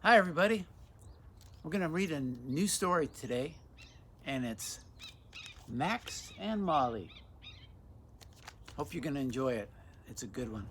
Hi, everybody. We're going to read a new story today, and it's Max and Molly. Hope you're going to enjoy it. It's a good one.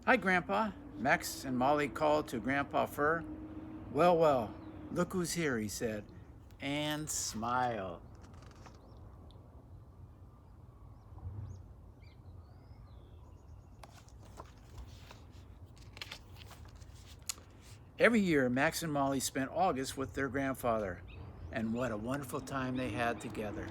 Hi, Grandpa. Max and Molly called to Grandpa Fur. Well, well, look who's here, he said, and smiled. Every year, Max and Molly spent August with their grandfather, and what a wonderful time they had together.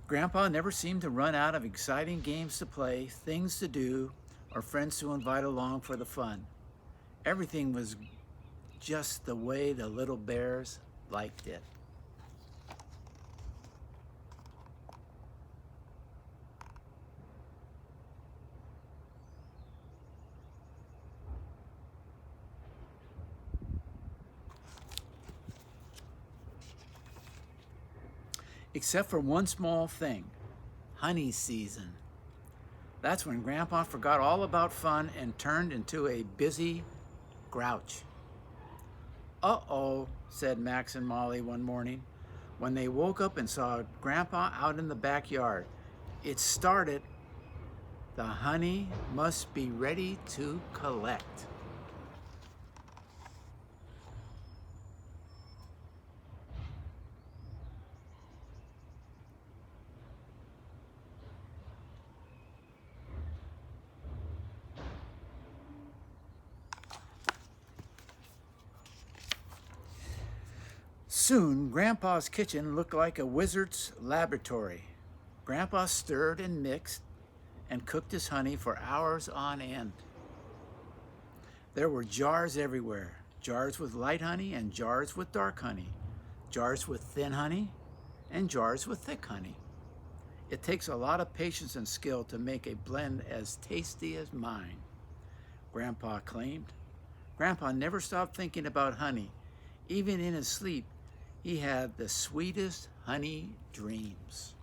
Grandpa never seemed to run out of exciting games to play, things to do, or friends to invite along for the fun. Everything was just the way the little bears liked it. Except for one small thing, honey season. That's when Grandpa forgot all about fun and turned into a busy grouch. Uh-oh, said Max and Molly one morning when they woke up and saw Grandpa out in the backyard. It started. The honey must be ready to collect. Soon, Grandpa's kitchen looked like a wizard's laboratory. Grandpa stirred and mixed and cooked his honey for hours on end. There were jars everywhere, jars with light honey and jars with dark honey, jars with thin honey and jars with thick honey. It takes a lot of patience and skill to make a blend as tasty as mine, Grandpa claimed. Grandpa never stopped thinking about honey. Even in his sleep, he had the sweetest honey dreams.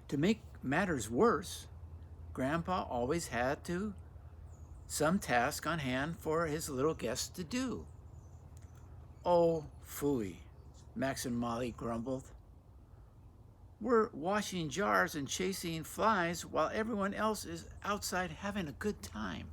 To make matters worse, Grandpa always had some task on hand for his little guests to do. Oh, phooey, Max and Molly grumbled. We're washing jars and chasing flies while everyone else is outside having a good time.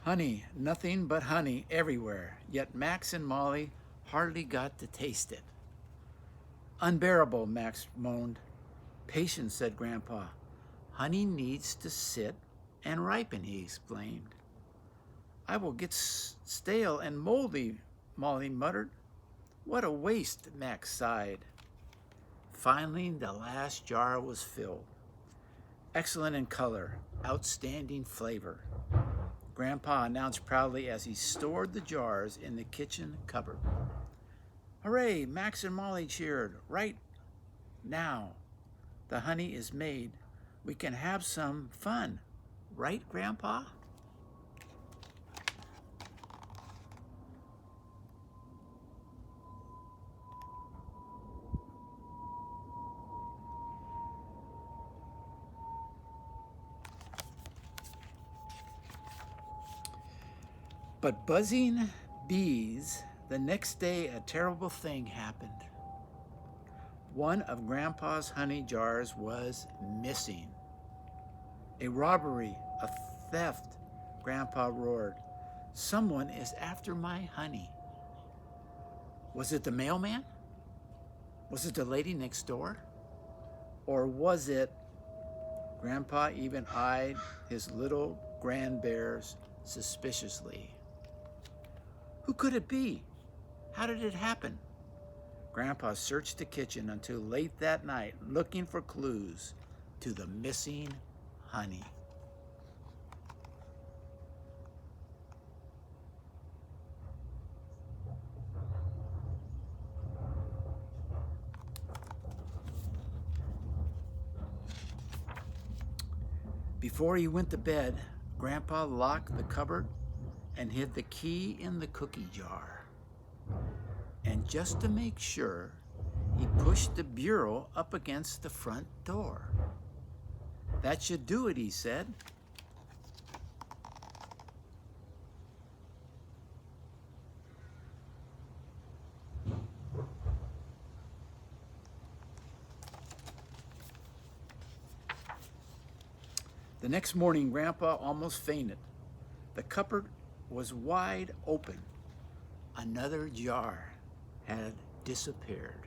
Honey, nothing but honey everywhere, yet Max and Molly hardly got to taste it. Unbearable, Max moaned. Patience, said Grandpa. Honey needs to sit and ripen, he explained. I will get stale and moldy, Molly muttered. What a waste, Max sighed. Finally, the last jar was filled. Excellent in color, outstanding flavor, Grandpa announced proudly as he stored the jars in the kitchen cupboard. Hooray, Max and Molly cheered. Right now, the honey is made. We can have some fun. Right, Grandpa? But buzzing bees, the next day a terrible thing happened. One of Grandpa's honey jars was missing. A robbery, a theft, Grandpa roared. Someone is after my honey. Was it the mailman? Was it the lady next door? Or was it Grandpa even eyed his little grand bears suspiciously? Who could it be? How did it happen? Grandpa searched the kitchen until late that night looking for clues to the missing honey. Before he went to bed, Grandpa locked the cupboard and hid the key in the cookie jar. And just to make sure, he pushed the bureau up against the front door. That should do it, he said. The next morning, Grandpa almost fainted. The cupboard was wide open. Another jar had disappeared.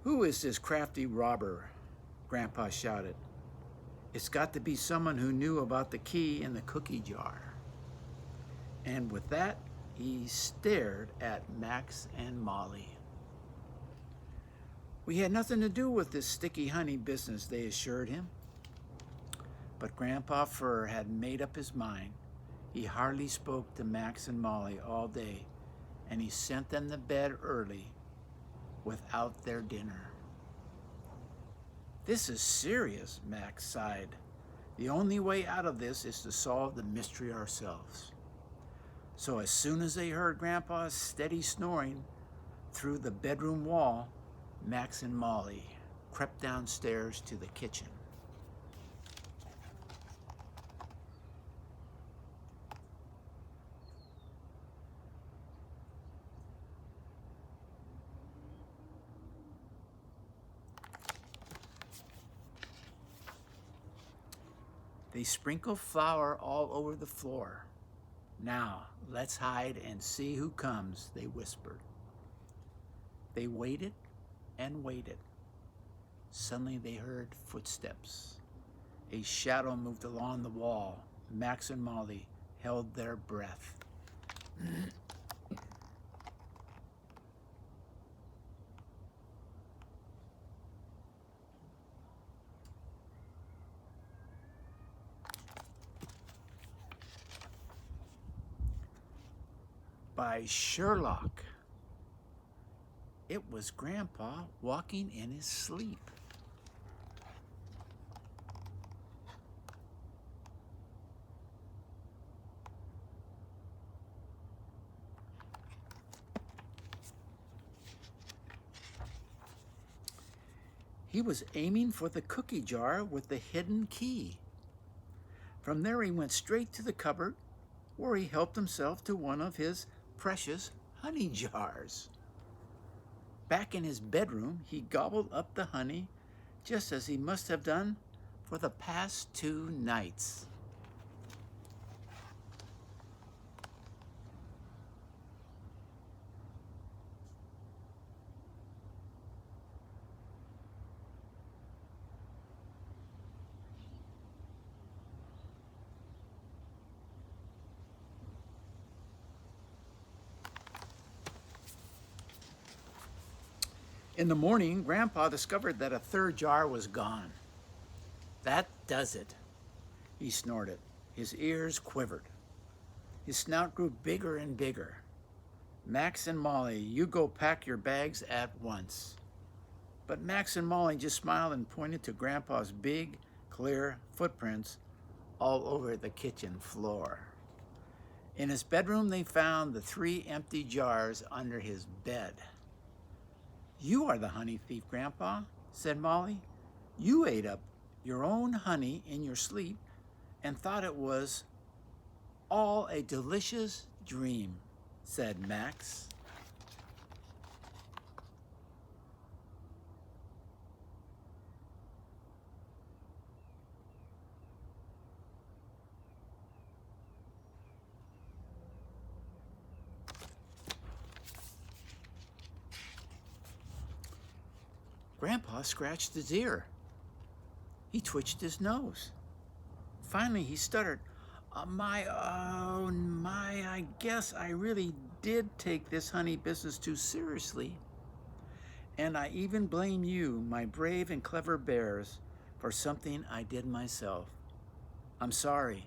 Who is this crafty robber? Grandpa shouted. It's got to be someone who knew about the key in the cookie jar. And with that, he stared at Max and Molly. We had nothing to do with this sticky honey business, they assured him. But Grandpa Fur had made up his mind. He hardly spoke to Max and Molly all day, and he sent them to bed early without their dinner. This is serious, Max sighed. The only way out of this is to solve the mystery ourselves. So as soon as they heard Grandpa's steady snoring through the bedroom wall, Max and Molly crept downstairs to the kitchen. They sprinkled flour all over the floor. Now, let's hide and see who comes, they whispered. They waited and waited. Suddenly they heard footsteps. A shadow moved along the wall. Max and Molly held their breath. By Sherlock. It was Grandpa walking in his sleep. He was aiming for the cookie jar with the hidden key. From there he went straight to the cupboard, where he helped himself to one of his precious honey jars. Back in his bedroom, he gobbled up the honey just as he must have done for the past 2 nights. In the morning, Grandpa discovered that a 3rd jar was gone. That does it, he snorted. His ears quivered. His snout grew bigger and bigger. Max and Molly, you go pack your bags at once. But Max and Molly just smiled and pointed to Grandpa's big, clear footprints all over the kitchen floor. In his bedroom, they found the 3 empty jars under his bed. You are the honey thief, Grandpa, said Molly. You ate up your own honey in your sleep and thought it was all a delicious dream, said Max. Grandpa scratched his ear. He twitched his nose. Finally, he stuttered, oh my, I guess I really did take this honey business too seriously. And I even blame you, my brave and clever bears, for something I did myself. I'm sorry,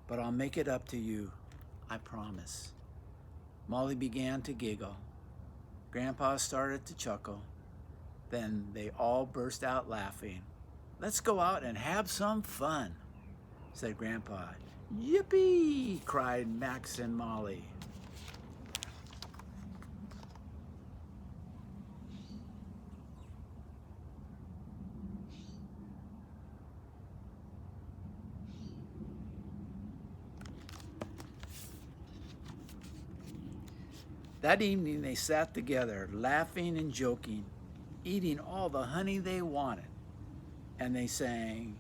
but I'll make it up to you, I promise. Molly began to giggle. Grandpa started to chuckle. Then they all burst out laughing. Let's go out and have some fun, said Grandpa. Yippee! Cried Max and Molly. That evening they sat together, laughing and joking, eating all the honey they wanted. And they sang,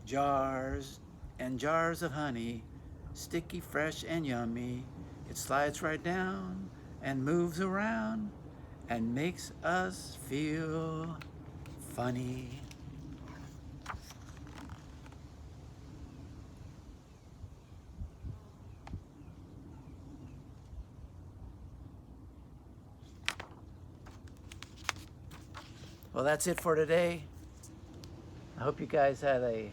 jars and jars of honey, sticky, fresh, and yummy. It slides right down and moves around and makes us feel funny. Well, that's it for today. I hope you guys had a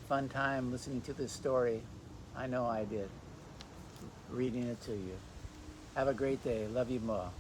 fun time listening to this story. I know I did, reading it to you. Have a great day. Love you more.